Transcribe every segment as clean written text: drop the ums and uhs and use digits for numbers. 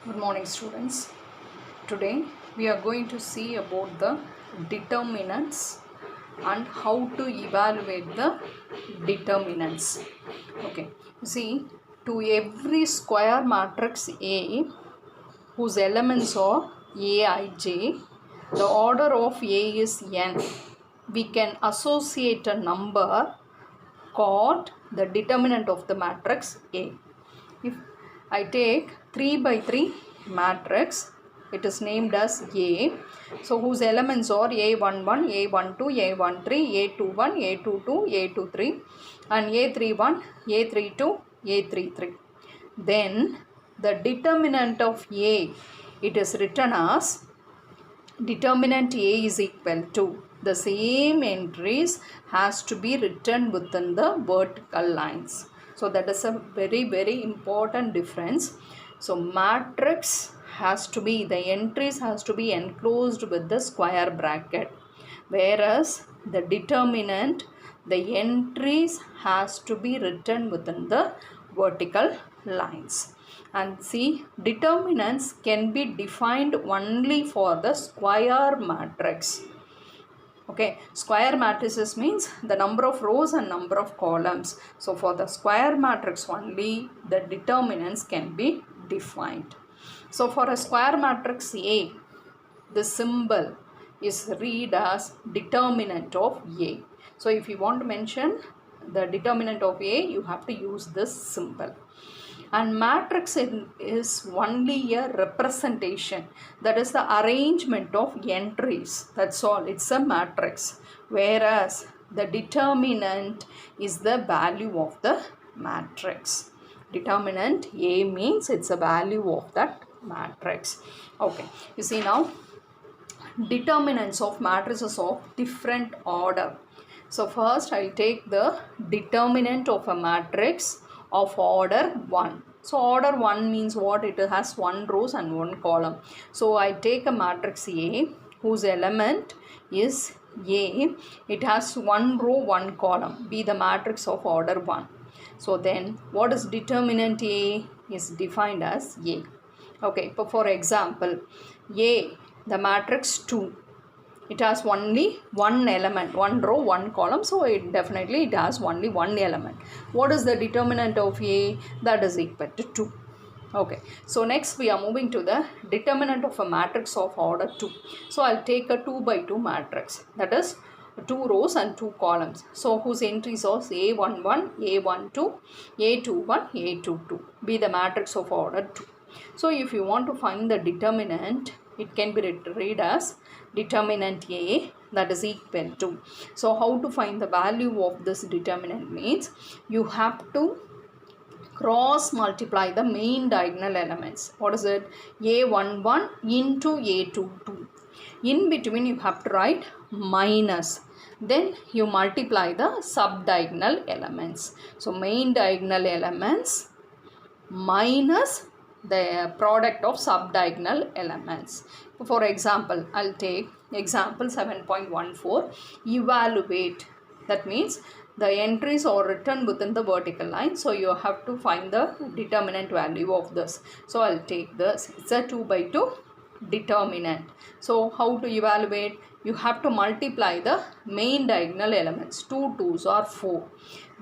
Good morning, students. Today we are going to see about the determinants and how to evaluate the determinants. Okay, you see, to every square matrix A whose elements are Aij, the order of A is n. We can associate a number called the determinant of the matrix A. If I take 3 by 3 matrix, it is named as A. So whose elements are A11, A12, A13, A21, A22, A23 and A31, A32, A33. Then the determinant of A, it is written as determinant A is equal to the same entries has to be written within the vertical lines. So that is a very important difference. So matrix has to be, the entries has to be enclosed with the square bracket, whereas the determinant, the entries has to be written within the vertical lines. And see, determinants can be defined only for the square matrix. Okay, square matrices means the number of rows and number of columns. So for the square matrix only, the determinants can be defined. So for a square matrix A, the symbol is read as determinant of A. So if you want to mention the determinant of A, you have to use this symbol. And matrix is only a representation, that is the arrangement of entries, that's all, it's a matrix, whereas the determinant is the value of the matrix. Determinant A means it's a value of that matrix. Okay, you see now determinants of matrices of different order. So first I'll take the determinant of a matrix of order 1. So order 1 means what? It has 1 rows and 1 column. So I take a matrix A whose element is A. It has 1 row, 1 column. Be the matrix of order 1. So then what is determinant A? Is defined as A. Okay, but for example, A, the matrix 2, it has only one element, 1 row, 1 column, so it definitely it has only one element. What is the determinant of A? That is equal to 2. Okay, so next we are moving to the determinant of a matrix of order 2. So I'll take a 2 by 2 matrix, that is 2 rows and 2 columns. So whose entries are A11, A12, A21, A22. Be the matrix of order 2. So if you want to find the determinant, it can be read as determinant A, that is equal to. So how to find the value of this determinant means you have to cross multiply the main diagonal elements. What is it? A11 into A22. In between you have to write minus. Then you multiply the sub-diagonal elements. So main diagonal elements minus the product of sub-diagonal elements. For example, I'll take example 7.14, evaluate. That means the entries are written within the vertical line, so you have to find the determinant value of this. So I'll take this, it's a 2 by 2 determinant. So how to evaluate? You have to multiply the main diagonal elements. 2 2s are 4.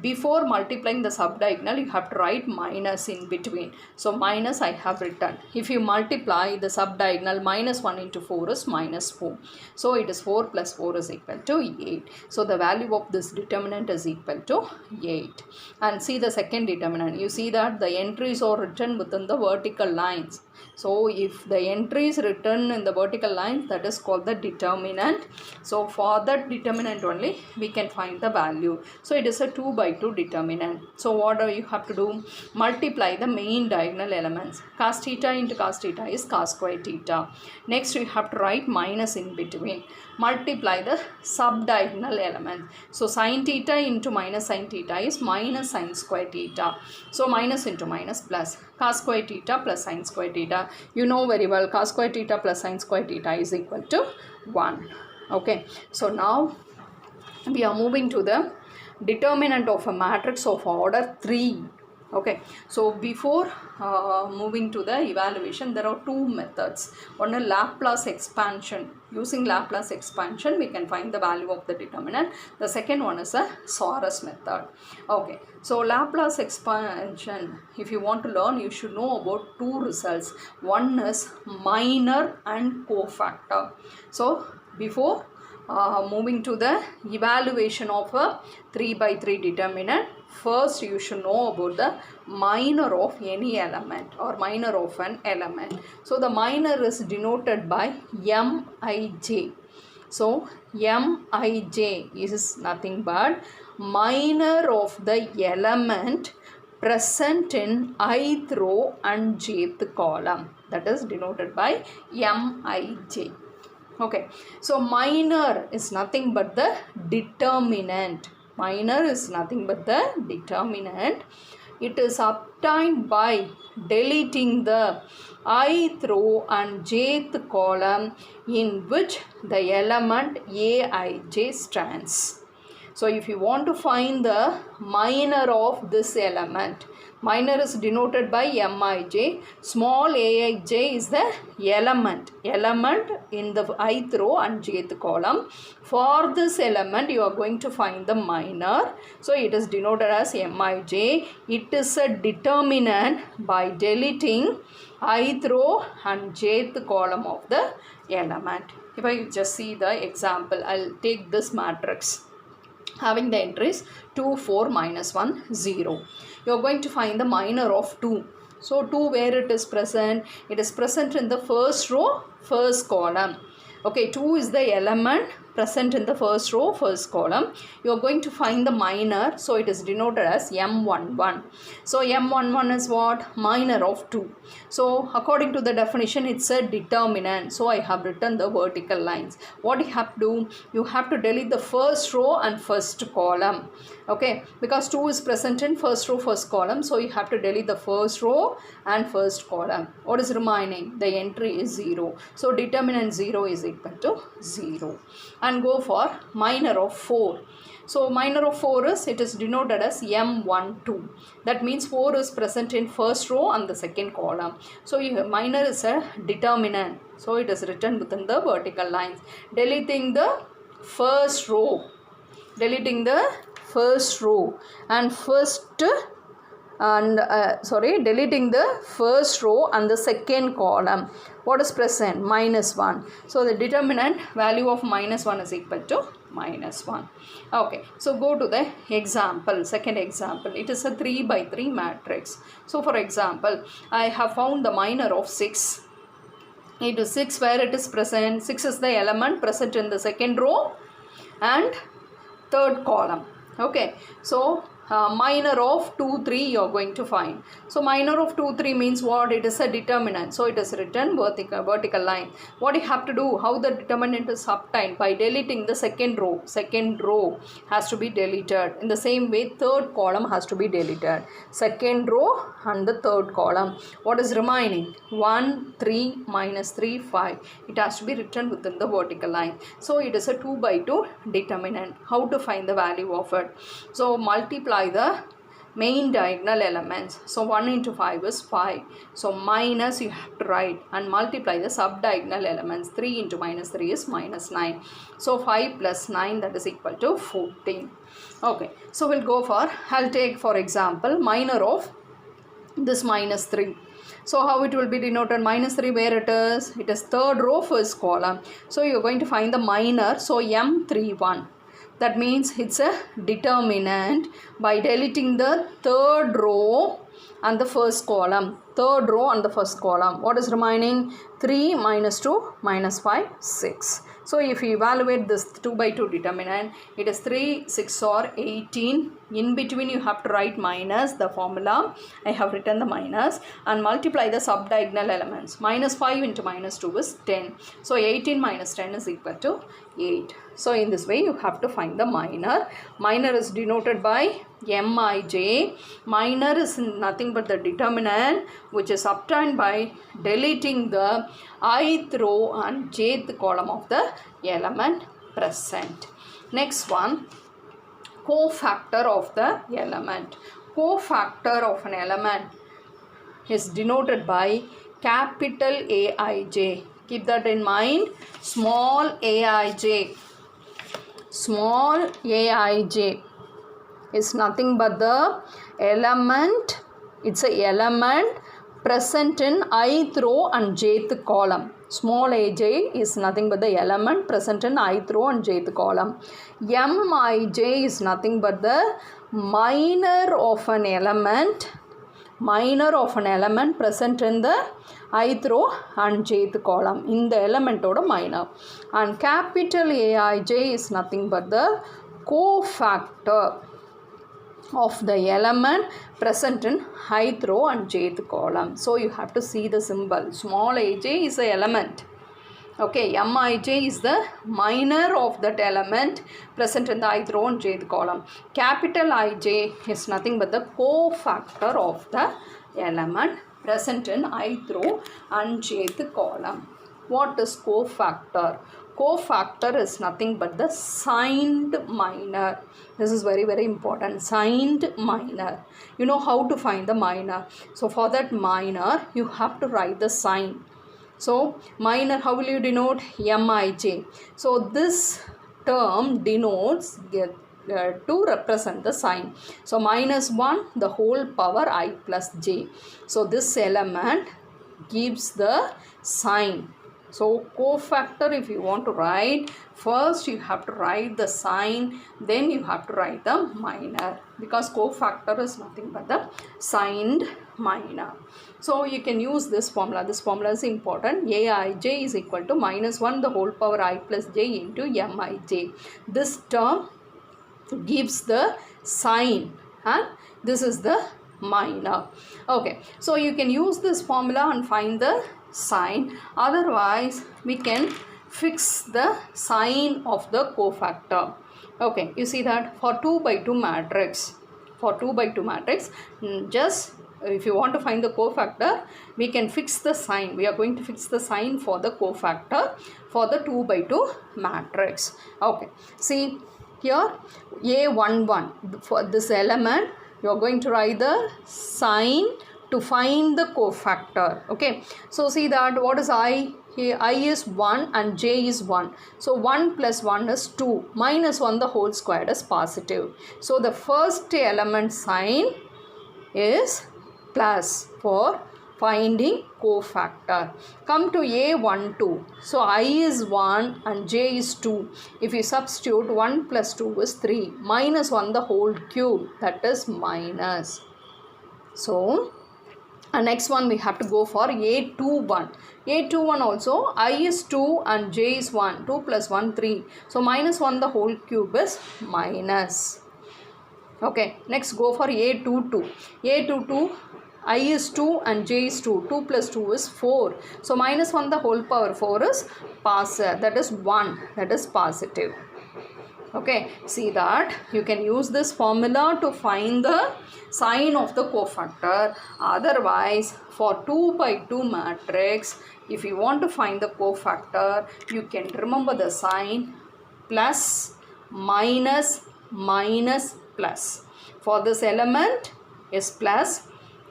Before multiplying the subdiagonal, you have to write minus in between. So minus I have written. If you multiply the subdiagonal, minus 1 into 4 is minus 4. So it is 4 plus 4 is equal to 8. So the value of this determinant is equal to 8. And see the second determinant. You see that the entries are written within the vertical lines. So if the entry is written in the vertical line, that is called the determinant. So for that determinant only we can find the value. So it is a 2 by 2 determinant. So what do you have to do? Multiply the main diagonal elements. Cos theta into cos theta is cos square theta. Next we have to write minus in between. Multiply the sub-diagonal elements. So sin theta into minus sin theta is minus sin square theta. So minus into minus plus. Cos square theta plus sin square theta. You know very well cos square theta plus sin square theta is equal to 1. Okay. So now we are moving to the determinant of a matrix of order 3. Okay, so before moving to the evaluation, there are two methods. One is Laplace expansion. Using Laplace expansion, we can find the value of the determinant. The second one is a Sorus method. Okay, so Laplace expansion, if you want to learn, you should know about two results. One is minor and cofactor. So before moving to the evaluation of a 3 by 3 determinant, first you should know about the minor of any element or minor of an element. So the minor is denoted by Mij. So Mij is nothing but minor of the element present in ith row and jth column, that is denoted by Mij. Okay, so minor is nothing but the determinant. Minor is nothing but the determinant. It is obtained by deleting the ith row and jth column in which the element Aij stands. So if you want to find the minor of this element, minor is denoted by Mij. Small aij is the element in the ith row and jth column. For this element, you are going to find the minor. So it is denoted as Mij. It is a determinant by deleting ith row and jth column of the element. If I just see the example, I'll take this matrix having the entries 2, 4, minus 1, 0. You are going to find the minor of 2. So 2, where it is present? It is present in the first row, first column. Okay, 2 is the element present in the first row, first column. You are going to find the minor, so it is denoted as M11. So M11 is what? Minor of 2. So according to the definition, it's a determinant. So I have written the vertical lines. What you have to do? You have to delete the first row and first column. Okay, because 2 is present in first row, first column. So you have to delete the first row and first column. What is remaining? The entry is 0. So determinant 0 is equal to 0. And go for minor of 4. So minor of 4 is, it is denoted as M12. That means 4 is present in first row and the second column. So minor is a determinant. So it is written within the vertical lines. Deleting the first row. Deleting the first row and deleting the first row and the second column. What is present? Minus 1. So the determinant value of minus 1 is equal to minus 1. Okay, so go to the example, second example. It is a 3 by 3 matrix. So for example, I have found the minor of 6. It is 6 where it is present. 6 is the element present in the second row and third column. Okay, so minor of 2, 3 you are going to find. So minor of 2, 3 means what? It is a determinant. So it is written vertical line. What you have to do? How the determinant is obtained? By deleting the second row. Second row has to be deleted. In the same way, third column has to be deleted. Second row and the third column. What is remaining? 1, 3, minus 3, 5. It has to be written within the vertical line. So it is a 2 by 2 determinant. How to find the value of it? So multiply the main diagonal elements. So 1 into 5 is 5. So minus you have to write and multiply the sub-diagonal elements. 3 into minus 3 is minus 9. So 5 plus 9, that is equal to 14. Okay, so we'll go for, I'll take for example minor of this minus 3. So how it will be denoted? Minus 3 where it is? It is third row, first column. So you're going to find the minor. So M31. That means it's a determinant by deleting the third row and the first column. Third row and the first column. What is remaining? 3 minus 2 minus 5, 6. So if you evaluate this 2 by 2 determinant, it is 3, 6 or 18. In between you have to write minus the formula. I have written the minus and multiply the sub-diagonal elements. Minus 5 into minus 2 is 10. So 18 minus 10 is equal to 8. So in this way you have to find the minor. Minor is denoted by Mij. Minor is nothing but the determinant which is obtained by deleting the ith row and jth column of the element present. Next one, cofactor of the element. cofactor of an element is denoted by capital Aij. Keep that in mind. Small aij. Small aij is nothing but the element. It's a element present in ith row and jth column. Small aj is nothing but the element present in ith row and jth column. Mij is nothing but the minor of an element. Minor of an element present in the ith row and jth column. In the element oda minor. And capital Aij is nothing but the cofactor of the element present in ith row and jth column. So you have to see the symbol. Small aj is the element. Okay, Mij is the minor of that element present in the ith row and jth column. Capital Ij is nothing but the cofactor of the element present in ith row and jth column. What is cofactor? Cofactor is nothing but the signed minor. This is very, very important. Signed minor. You know how to find the minor. So for that minor, you have to write the sign. So minor, how will you denote? Mij. So this term denotes to represent the sign. So -1 the whole power I plus j. So this element gives the sign. So cofactor, if you want to write, first you have to write the sign, then you have to write the minor, because cofactor is nothing but the signed minor. So you can use this formula. This formula is important. Aij is equal to -1 the whole power I plus j into Mij. This term gives the sign and this is the minor. Okay, so you can use this formula and find the sign. Otherwise we can fix the sign of the cofactor. Okay, you see that for 2 by 2 matrix, just if you want to find the cofactor, we can fix the sign. We are going to fix the sign for the cofactor for the 2 by 2 matrix. Okay, see here A11, for this element you are going to write the sign to find the cofactor. Okay, so see that what is I? Here I is 1 and j is 1. So 1 plus 1 is 2. -1 the whole squared is positive. So the first element sign is plus for finding cofactor. Come to A12. So I is 1 and j is 2. If you substitute 1 plus 2 is 3. -1 the whole cube, that is minus. So and next one we have to go for A21. A21 also I is 2 and j is 1. 2 plus 1 3. So -1 the whole cube is minus. Okay, next go for A22. A22 I is 2 and j is 2. 2 plus 2 is 4. So -1 the whole power 4 is that is 1. That is positive. Okay, see that you can use this formula to find the sign of the cofactor. Otherwise, for 2 by 2 matrix, if you want to find the cofactor, you can remember the sign plus, minus, minus, plus. For this element is plus.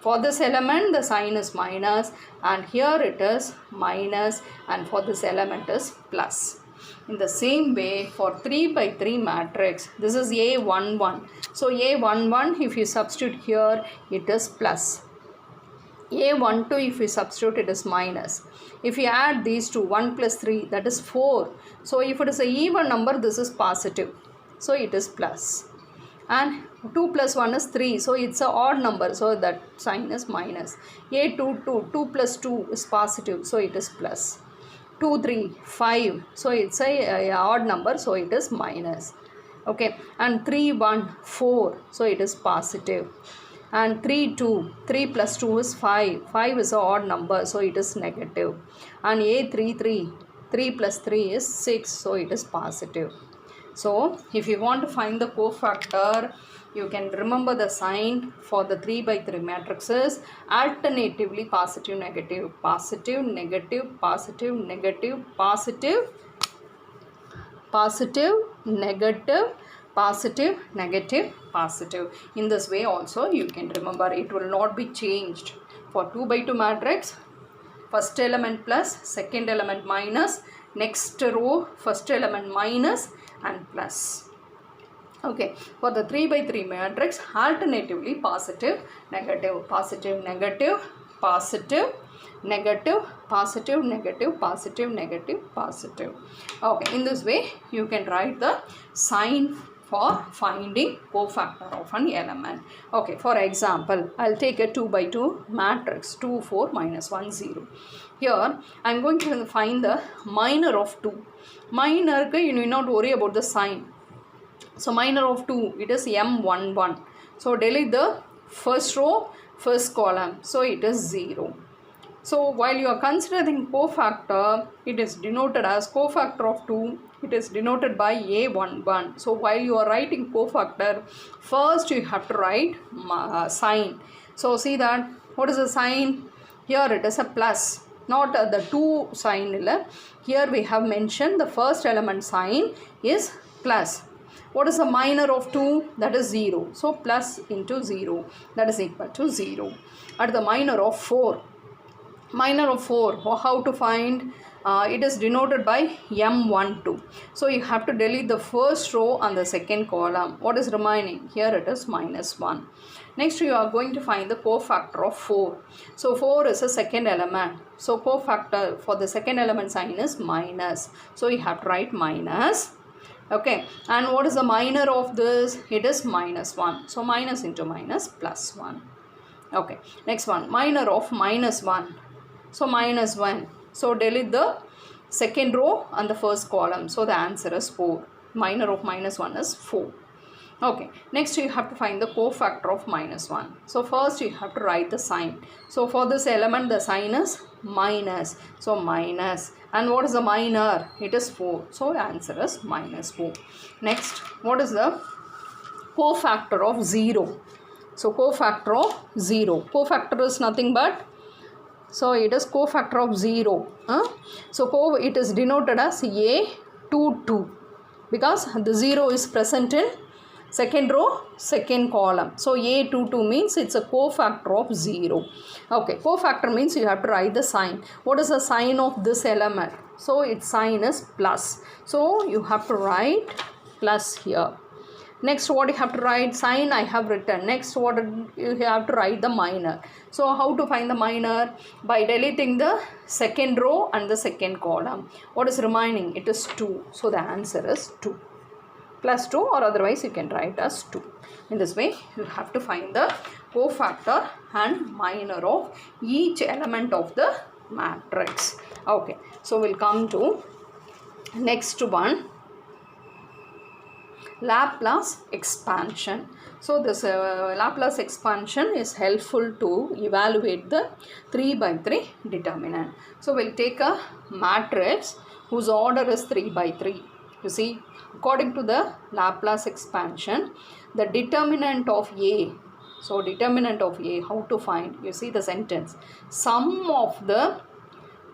For this element, the sign is minus, and here it is minus, and for this element is plus. In the same way, for 3 by 3 matrix, this is A11. So A11, if you substitute here, it is plus. A12, if you substitute, it is minus. If you add these two, 1 plus 3, that is 4. So if it is an even number, this is positive. So it is plus. And 2 plus 1 is 3. So it's an odd number. So that sign is minus. A22, 2 plus 2 is positive. So it is plus. 2, 3, 5. So it's a odd number. So it is minus. Okay. And 3, 1, 4. So it is positive. And 3, 2. 3 plus 2 is 5. 5 is an odd number. So it is negative. And A33. 3 plus 3 is 6. So it is positive. So if you want to find the cofactor, you can remember the sign for the 3 by 3 matrices alternatively positive, negative, positive, negative, positive, negative, positive, positive, negative, positive, negative, positive. In this way also you can remember, it will not be changed. For 2 by 2 matrix, first element plus, second element minus, next row first element minus and plus. Okay, for the 3 by 3 matrix, alternatively positive, negative, positive, negative, positive, negative, positive, negative, positive, negative, positive. Okay, in this way you can write the sign for finding cofactor of an element. Okay, for example, I'll take a 2 by 2 matrix, 2, 4, minus 1, 0. Here I am going to find the minor of 2. Minor, you need not worry about the sign. So minor of 2, it is M11. So delete the first row, first column. So it is 0. So while you are considering cofactor, it is denoted as cofactor of 2. It is denoted by A11. So while you are writing cofactor, first you have to write sign. So see that, what is the sign? Here it is a plus, not the 2 sign. Here we have mentioned the first element sign is plus. What is the minor of 2? That is 0. So plus into 0, that is equal to 0. At the minor of 4. Minor of 4, how to find? It is denoted by M12. So you have to delete the first row and the second column. What is remaining? Here it is minus 1. Next you are going to find the cofactor of 4. So 4 is a second element. So cofactor for the second element sign is minus. So you have to write minus. Okay, and what is the minor of this? It is minus 1. So minus into minus, plus 1. Okay, next one, minor of minus 1. So minus 1. So delete the second row and the first column. So the answer is 4. Minor of minus 1 is 4. Okay, next you have to find the cofactor of minus 1. So first you have to write the sign. So for this element the sign is minus. So minus. And what is the minor? It is 4. So the answer is minus 4. Next, what is the cofactor of 0? So cofactor of 0. Cofactor is nothing but, so it is cofactor of 0. So it is denoted as A22 because the 0 is present in second row, second column. So A22 means it's a cofactor of 0. Okay, cofactor means you have to write the sign. What is the sign of this element? So its sign is plus. So you have to write plus here. Next, what you have to write? Sign I have written. Next, what you have to write? The minor. So how to find the minor? By deleting the second row and the second column. What is remaining? It is 2. So the answer is 2. Plus 2, or otherwise you can write as 2. In this way, you have to find the cofactor and minor of each element of the matrix. Okay, so we'll come to next one, Laplace expansion. So this Laplace expansion is helpful to evaluate the 3 by 3 determinant. So we'll take a matrix whose order is 3 by 3. You see, according to the Laplace expansion, the determinant of A. So determinant of A, how to find? You see the sentence. Sum of the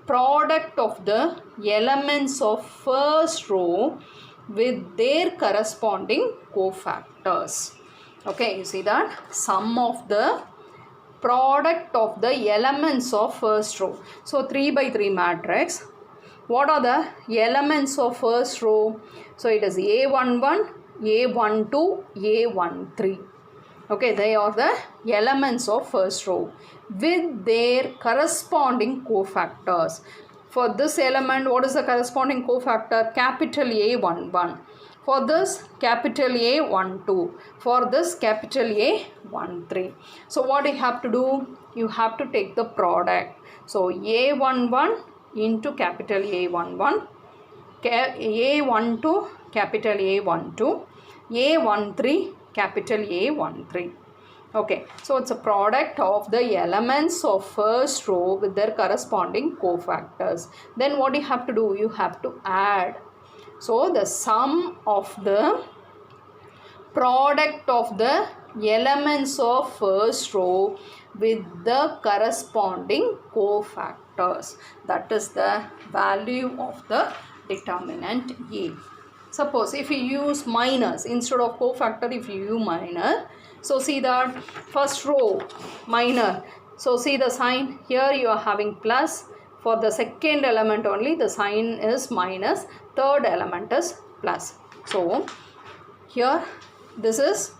product of the elements of first row with their corresponding cofactors. Okay, you see that? Sum of the product of the elements of first row. So 3 by 3 matrix. What are the elements of first row? So it is A11, A12, A13. Okay, they are the elements of first row with their corresponding cofactors. For this element, what is the corresponding cofactor? Capital A11. For this, capital A12. For this, capital A13. So what you have to do? You have to take the product. So A11 into capital A11, A12 capital A12, A13 capital A13. Okay, so it's a product of the elements of first row with their corresponding cofactors. Then what you have to do? You have to add. So the sum of the product of the elements of first row with the corresponding cofactors. That is the value of the determinant A. Suppose if you use minus instead of cofactor, if you use minor, so see that first row minor, so see the sign here, you are having plus. For the second element only the sign is minus, third element is plus. So here this is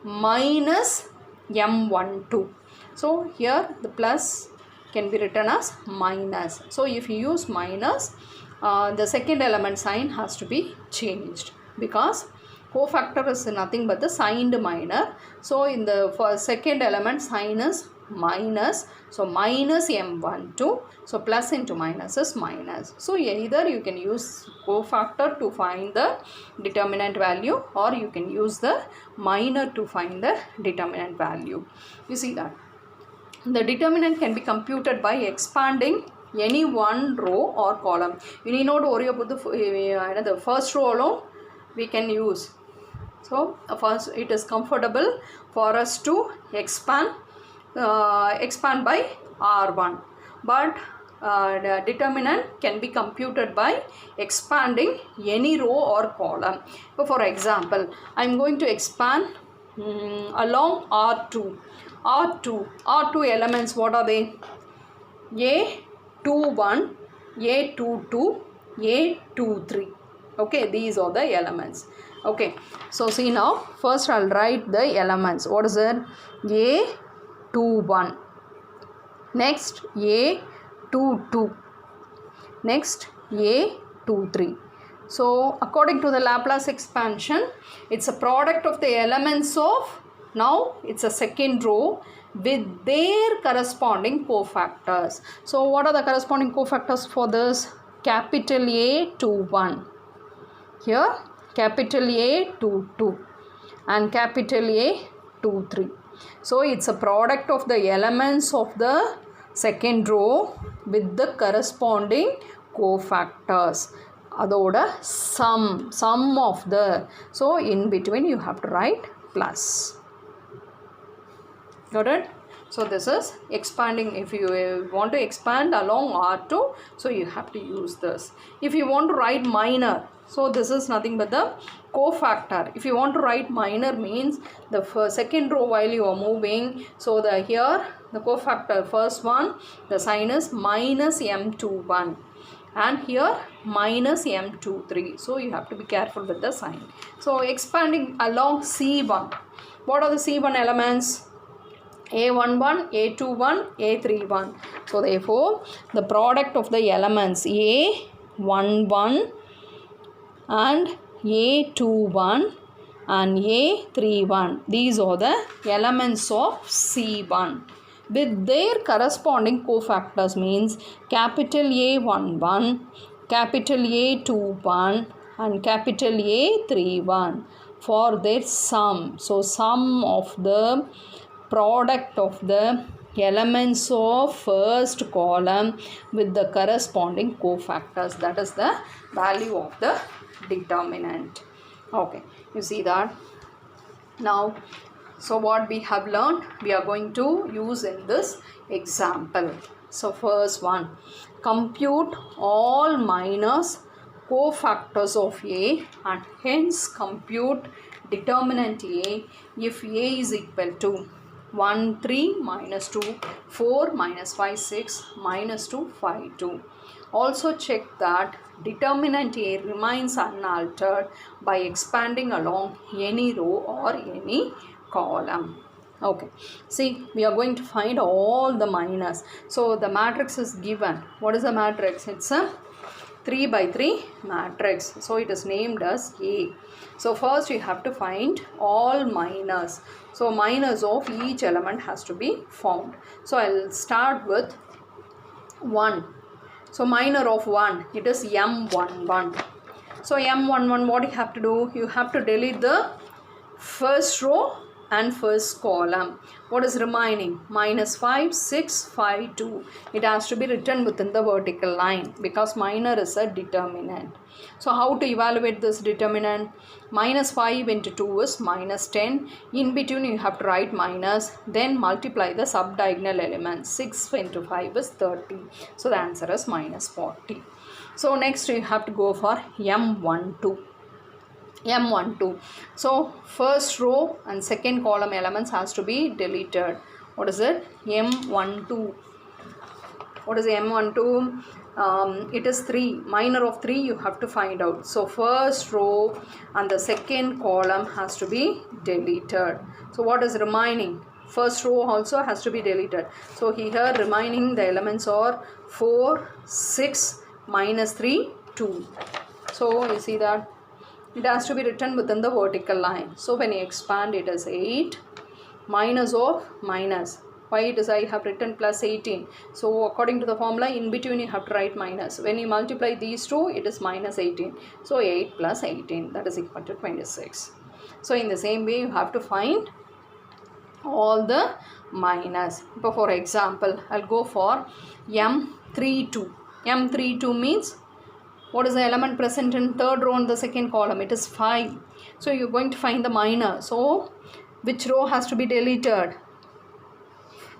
minus M12. So here the plus can be written as minus. So if you use minus, the second element sign has to be changed, because cofactor is nothing but the signed minor. So in the second element sign is minus, so minus M12, so plus into minus is minus. So either you can use cofactor to find the determinant value, or you can use the minor to find the determinant value. You see that the determinant can be computed by expanding any one row or column. You need not worry about the first row alone, we can use. So first it is comfortable for us to expand by R1, but the determinant can be computed by expanding any row or column. So for example, I am going to expand along R2. R2 elements, what are they? A21, A22, A23. Okay, these are the elements. Okay, so see now, first I'll write the elements. What is it? A21, next A22, next A23. So according to the Laplace expansion, it's a product of the elements of, now it's a second row with their corresponding cofactors. So what are the corresponding cofactors for this? Capital A21, here capital A22 and capital A23. So it's a product of the elements of the second row with the corresponding cofactors. Adoda sum of the, so in between you have to write plus. Got it? So this is expanding. If you want to expand along R2, so you have to use this. If you want to write minor, so this is nothing but the cofactor. If you want to write minor means the second row while you are moving, so the here the cofactor first one, the sign is minus M21 and here minus M23. So you have to be careful with the sign. So expanding along C1. What are the C1 elements? A11, A21, A31. So therefore the product of the elements A11 and A21 and A31, these are the elements of C1 with their corresponding cofactors, means capital A11, capital A21 and capital A31 for their sum. So sum of the product of the elements of first column with the corresponding cofactors, that is the value of the determinant. Okay, you see that now. So what we have learned, we are going to use in this example. So first one, compute all minus cofactors of A and hence compute determinant A if A is equal to 1, 3, minus 2, 4, minus 5, 6, minus 2, 5, 2. Also check that determinant A remains unaltered by expanding along any row or any column. Okay, see, we are going to find all the minus. So the matrix is given. What is the matrix? It's a 3 by 3 matrix. So it is named as A. So first you have to find all minus. So minus of each element has to be found. So I'll start with 1. So minor of 1, it is M11. So M11, what you have to do? You have to delete the first row and first column. What is remaining? Minus 5, 6, 5, 2. It has to be written within the vertical line because minor is a determinant. So how to evaluate this determinant? Minus 5 into 2 is minus 10. In between you have to write minus. Then multiply the subdiagonal elements. 6 into 5 is 30. So the answer is minus 40. So next you have to go for M12. M12. So first row and second column elements has to be deleted. What is it? M12. What is M12? It is 3. Minor of 3 you have to find out. So first row and the second column has to be deleted. So what is remaining? First row also has to be deleted. So here remaining the elements are 4, 6, minus 3, 2. So you see that it has to be written within the vertical line. So when you expand, it is 8 minus of minus. Why it is I have written plus 18. So according to the formula, in between you have to write minus. When you multiply these two, it is minus 18. So 8 plus 18, that is equal to 26. So in the same way, you have to find all the minus. For example, I'll go for M32. M32 means what is the element present in third row and the second column? It is 5. So you're going to find the minor. So which row has to be deleted?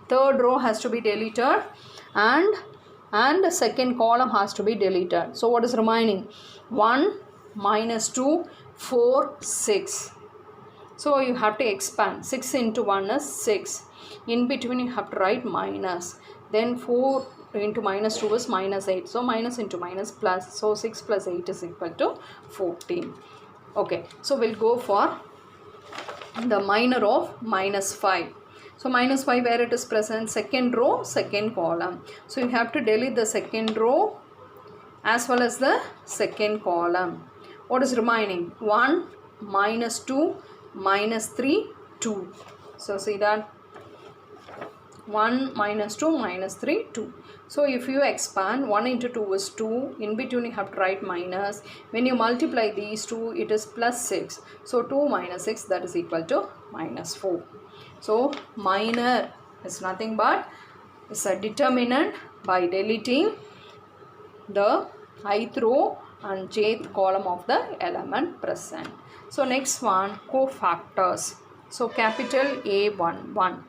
Third row has to be deleted and the second column has to be deleted. So what is remaining? 1, minus 2, 4, 6. So you have to expand. 6 into 1 is 6. In between you have to write minus. Then 4 into minus 2 is minus 8. So minus into minus plus. So 6 plus 8 is equal to 14. Okay. So we'll go for the minor of minus 5. So minus 5 where it is present? Second row, second column. So you have to delete the second row as well as the second column. What is remaining? 1, minus 2, minus 3, 2. So see that 1 minus 2 minus 3 2. So if you expand, 1 into 2 is 2. In between you have to write minus. When you multiply these two, it is plus 6. So 2 minus 6, that is equal to minus 4. So minor is nothing but is a determinant by deleting the ith row and jth column of the element present. So next one, cofactors. So capital A11.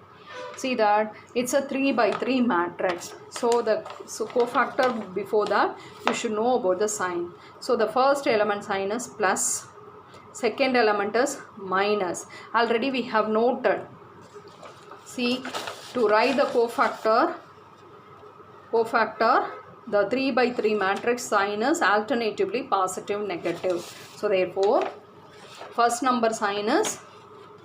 See that it's a 3 by 3 matrix. So cofactor, before that you should know about the sign. So the first element sign is plus, second element is minus. Already we have noted. See, to write the cofactor, the 3 by 3 matrix sign is alternatively positive, negative. So therefore, first number sign is,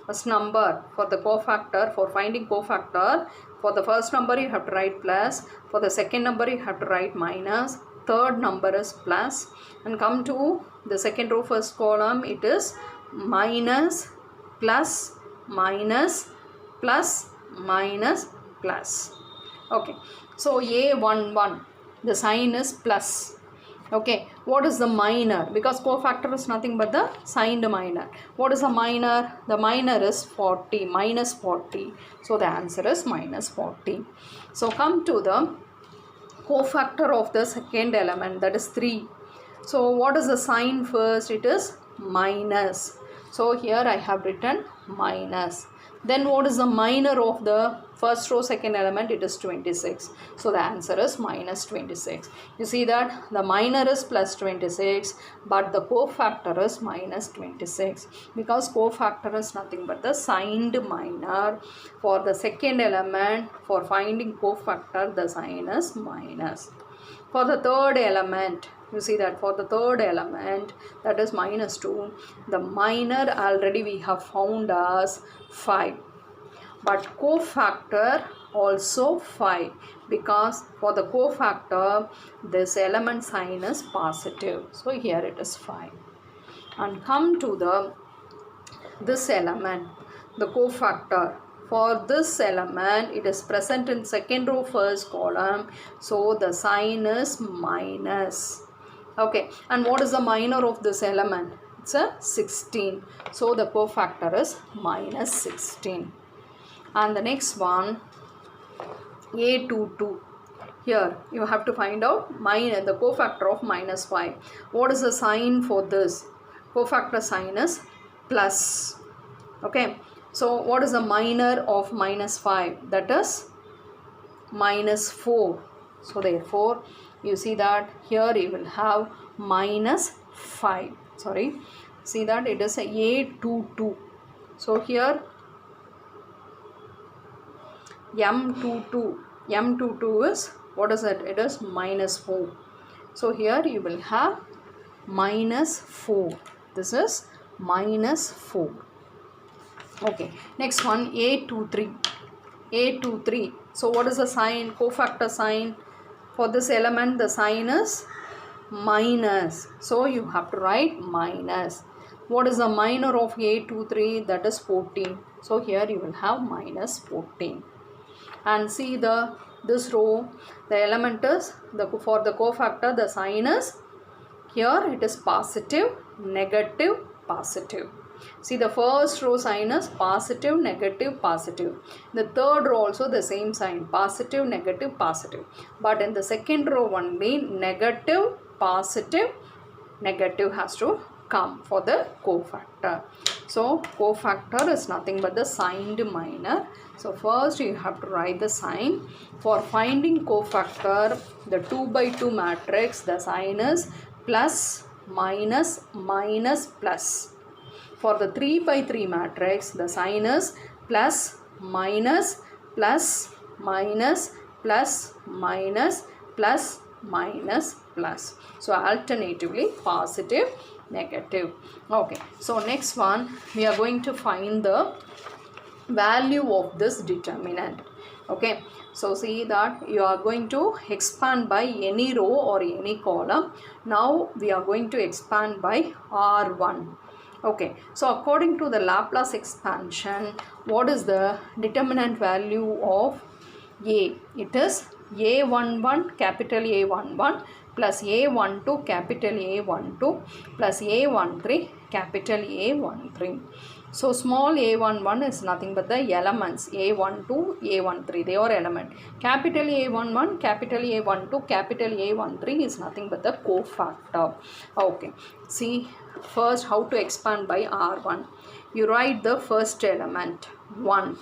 first number for the cofactor, for finding cofactor, for the first number you have to write plus, for the second number you have to write minus, third number is plus, and come to the second row first column, it is minus, plus, minus, plus, minus, plus. Okay, so A11, the sign is plus. Okay, what is the minor? Because cofactor is nothing but the signed minor. What is the minor? The minor is 40, minus 40. So the answer is minus 40. So come to the cofactor of the second element, that is 3. So what is the sign first? It is minus. So here I have written minus. Then what is the minor of the first row second element? It is 26. So the answer is minus 26. You see that the minor is plus 26 but the cofactor is minus 26 because cofactor is nothing but the signed minor. For the second element, for finding cofactor, the sign is minus. For the third element, you see that for the third element, that is minus 2, the minor already we have found as 5. But cofactor also 5 because for the cofactor, this element sign is positive. So here it is 5. And come to this element, the cofactor. For this element, it is present in second row first column. So the sign is minus. Okay, and what is the minor of this element? It's a 16. So the cofactor is minus 16. And the next one, A22. Here you have to find out the cofactor of minus 5. What is the sign for this? Cofactor sign is plus. Okay, so what is the minor of minus 5? That is minus 4. So therefore, you see that here you will have minus 5. Sorry, See that it is a A22. So here M22 is, what is it? It is -4. So here you will have -4. This is -4. Okay, next one A23. A23. So what is the sign? Cofactor sign. For this element the sign is minus. So you have to write minus. What is the minor of A23? That is 14. So here you will have -14. And see this row, the element is, for the cofactor the sign is, here it is positive, negative, positive. See, the first row sign is positive, negative, positive. The third row also the same sign, positive, negative, positive. But in the second row only negative, positive, negative has to come for the cofactor. So cofactor is nothing but the signed minor. So first you have to write the sign. For finding cofactor, the 2 by 2 matrix, the sign is plus, minus, minus, plus. For the 3 by 3 matrix, the sign is plus, minus, plus, minus, plus, minus, plus, minus, plus. So alternatively positive, negative. Okay, so next one we are going to find the value of this determinant. Okay, so see that you are going to expand by any row or any column. Now we are going to expand by R1. Okay, so according to the Laplace expansion, what is the determinant value of A? It is A11 capital A11 plus A12 capital A12 plus A13 capital A13. So small a11 is nothing but the elements a12, a13, they are element. Capital A11, capital A12, capital A13 is nothing but the cofactor. Okay, see first how to expand by R1. You write the first element 1.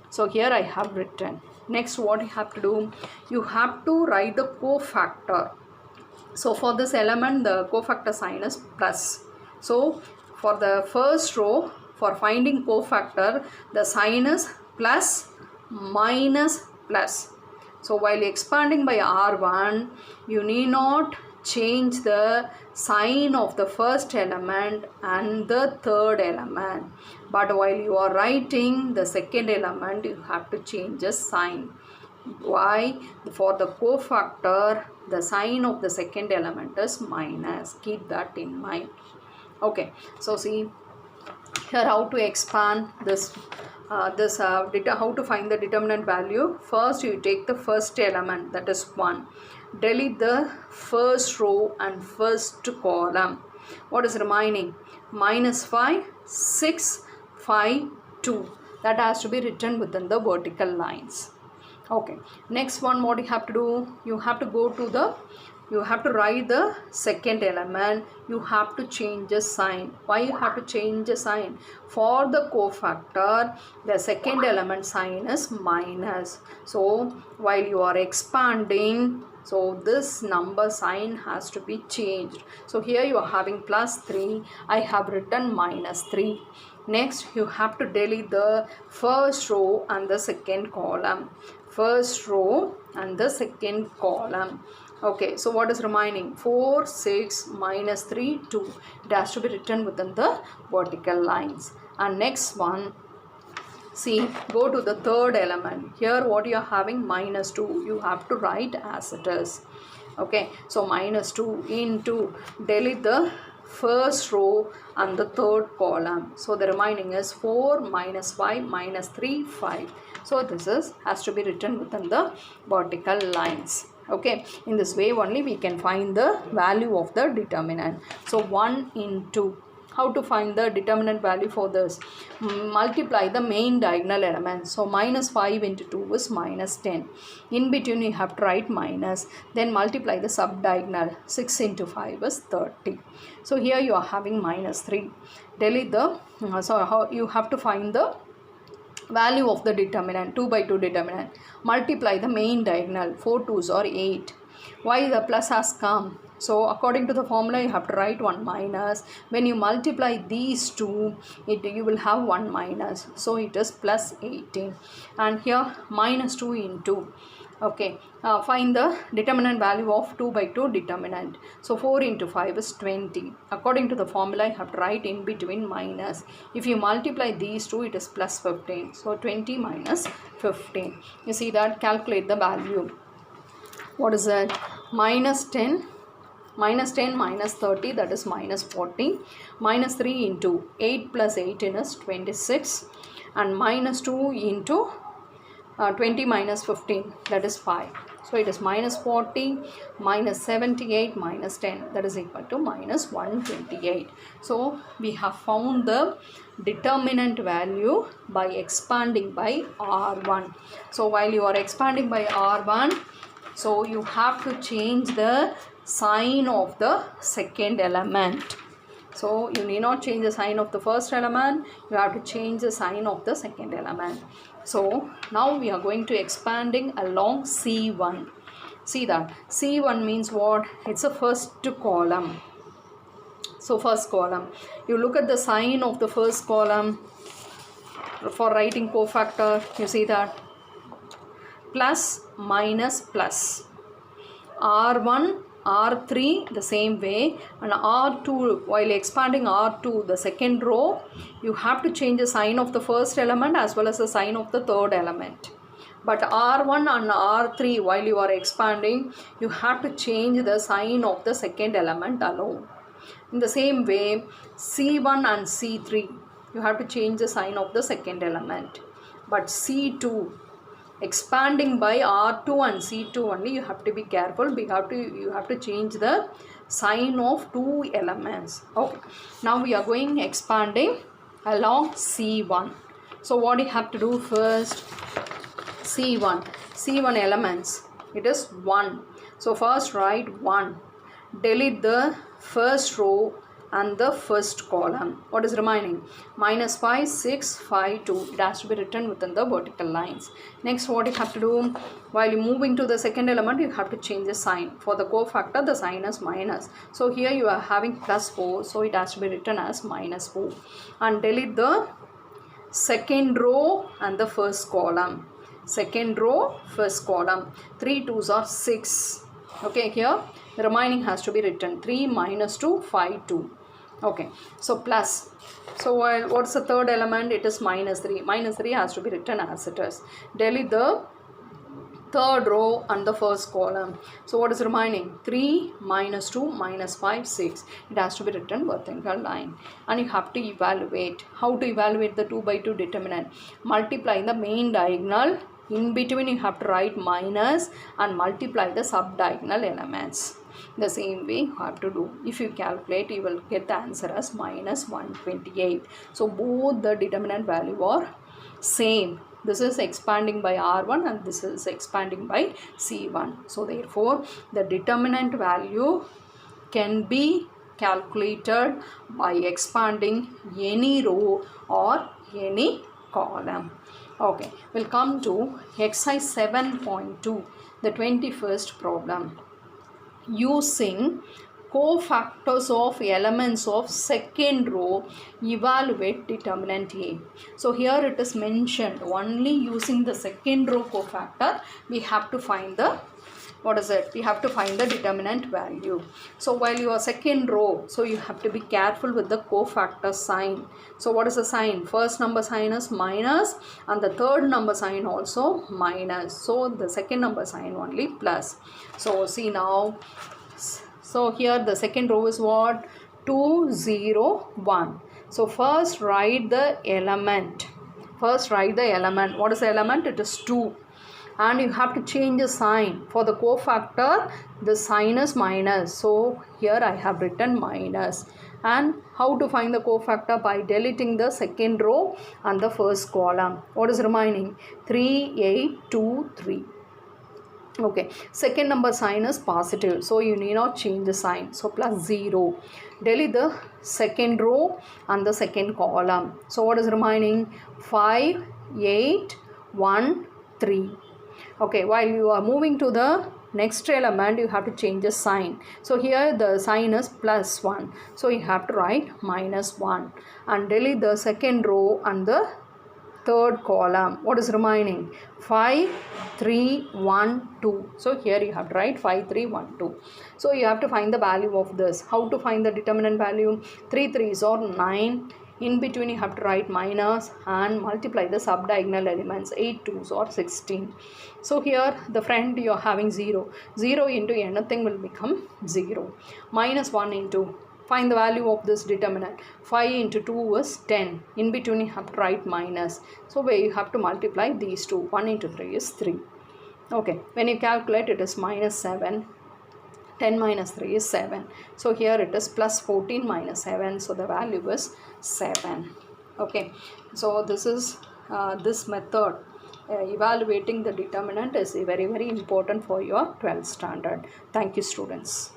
So here I have written. Next what you have to do? You have to write the cofactor. So for this element the cofactor sign is plus. So for the first row, for finding cofactor, the sign is plus, minus, plus. So while expanding by R1, you need not change the sign of the first element and the third element. But while you are writing the second element, you have to change the sign. Why? For the cofactor, the sign of the second element is minus. Keep that in mind. Okay, so see here how to expand this, how to find the determinant value. First you take the first element, that is 1. Delete the first row and first column. What is remaining? -5, 6, 5, 2. That has to be written within the vertical lines. Okay, next one what you have to do? You have to go to the, you have to write the second element. You have to change the sign. Why you have to change the sign? For the cofactor, the second element sign is minus. So while you are expanding, so this number sign has to be changed. So here you are having +3. I have written -3. Next you have to delete the first row and the second column. First row and the second column. Okay, so what is remaining? 4, 6, -3, 2. It has to be written within the vertical lines. And next one, see, go to the third element. Here what you are having? -2. You have to write as it is. Okay, so -2 into, delete the first row and the third column. So the remaining is 4, -5, -3, 5. So this is has to be written within the vertical lines. Okay, in this way only we can find the value of the determinant. So 1 into, how to find the determinant value for this? Multiply the main diagonal elements. So -5 into 2 is -10. In between you have to write minus. Then multiply the subdiagonal. 6 into 5 is 30. So here you are having -3. Delete the, so how you have to find the value of the determinant, 2 by 2 determinant. Multiply the main diagonal. 4 2s are 8. Why the plus has come? So according to the formula, you have to write 1 minus. When you multiply these two, you will have 1 minus. So it is plus 18. And here minus 2 into. Okay, find the determinant value of 2 by 2 determinant. So 4 into 5 is 20. According to the formula, you have to write in between minus. If you multiply these two, it is plus 15. So 20 minus 15. You see that? Calculate the value. What is it? Minus 10 minus 30, that is minus 40. Minus 3 into 8 plus 18 is 26. And minus 2 into 20 minus 15, that is 5. So it is minus 40 minus 78 minus 10, that is equal to minus 128. So we have found the determinant value by expanding by R1. So while you are expanding by R1, so you have to change the sign of the second element. So you need not change the sign of the first element, you have to change the sign of the second element. So now we are going to expanding along C1. See that C1 means what? It's a first column. So first column, you look at the sign of the first column for writing cofactor. You see that plus minus plus. R1 R3 the same way, and R2, while expanding R2, the second row, you have to change the sign of the first element as well as the sign of the third element. But R1 and R3, while you are expanding, you have to change the sign of the second element alone. In the same way, C1 and C3, you have to change the sign of the second element. But C2, expanding by R2 and C2 only, you have to be careful. You have to change the sign of two elements. Okay, now we are going expanding along C1. So what you have to do first? C1 elements, it is 1. So first write 1. Delete the first row and the first column. What is remaining? Minus 5, 6, 5, 2. It has to be written within the vertical lines. Next, what you have to do? While you moving to the second element, you have to change the sign. For the cofactor, the sign is minus. So here you are having plus 4. So it has to be written as minus 4. And delete the second row and the first column. Second row, first column. 3 2s are 6. Okay, here the remaining has to be written. 3 minus 2, 5, 2. Okay, so plus. So what's the third element? It is minus 3. Minus 3 has to be written as it is. Delete the third row and the first column. So what is remaining? 3 minus 2 minus 5, 6. It has to be written vertical line. And you have to evaluate. How to evaluate the 2 by 2 determinant? Multiply the main diagonal. In between you have to write minus and multiply the sub-diagonal elements. The same way you have to do. If you calculate, you will get the answer as minus 128. So both the determinant value are same. This is expanding by R1 and this is expanding by C1. So therefore, the determinant value can be calculated by expanding any row or any column. Okay, we'll come to exercise 7.2, the 21st problem. Using cofactors of elements of second row, evaluate determinant A. So here it is mentioned only using the second row cofactor we have to find the we have to find the determinant value. So while you are second row, so you have to be careful with the cofactor sign. So what is the sign? First number sign is minus and the third number sign also minus. So the second number sign only plus. So see now, so here the second row is what? 2, 0, 1. So first write the element. What is the element? It is 2. And you have to change the sign. For the cofactor, the sign is minus. So here I have written minus. And how to find the cofactor? By deleting the second row and the first column. What is remaining? 3, 8, 2, 3. Okay, second number sign is positive, so you need not change the sign. So plus 0. Delete the second row and the second column. So what is remaining? 5, 8, 1, 3. Okay, while you are moving to the next element you have to change the sign. So here the sign is plus 1, so you have to write minus 1 and delete the second row and the third column. What is remaining? 5 3 1 2. So here you have to write 5 3 1 2. So you have to find the value of this. How to find the determinant value? 3 3s are 9. In between you have to write minus and multiply the subdiagonal elements. 8 2s are 16. So here the friend you are having 0. 0 into anything will become 0. Minus 1 into, find the value of this determinant. 5 into 2 is 10. In between you have to write minus. So where you have to multiply these two. 1 into 3 is 3. Okay, when you calculate it is minus 7. 10 minus 3 is 7. So here it is plus 14 minus 7. So the value is 7. Okay, so this is this method. Evaluating the determinant is very important for your 12th standard. Thank you, students.